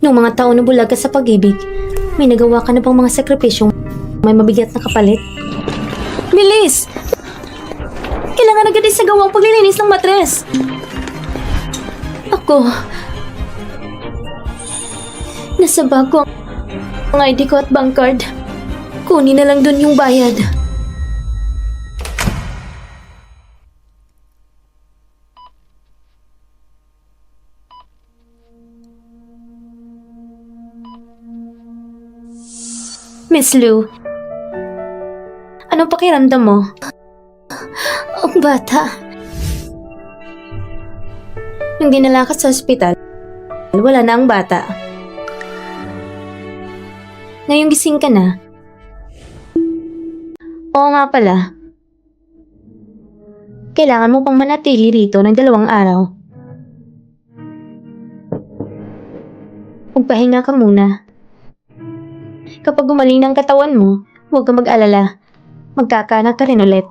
Nung mga taon na bulag ka sa pag-ibig, may nagawa ka na bang mga sakripisyong may mabigat na kapalit? Bilis! Kailangan agad sa gawang paglilinis ng matres. Ako, nasa bag ko ang ID ko at bank card. Kunin na lang dun yung bayad. Miss Lou, anong pakiramdam mo? Ang bata. Nung dinala ka sa ospital, wala na ang bata. Ngayong gising ka na. Oo nga pala. Kailangan mo pang manatili rito ng 2 araw. Magpahinga ka muna. Kapag gumaling ng katawan mo, huwag kang mag-alala. Magkakaanak ka rin ulit.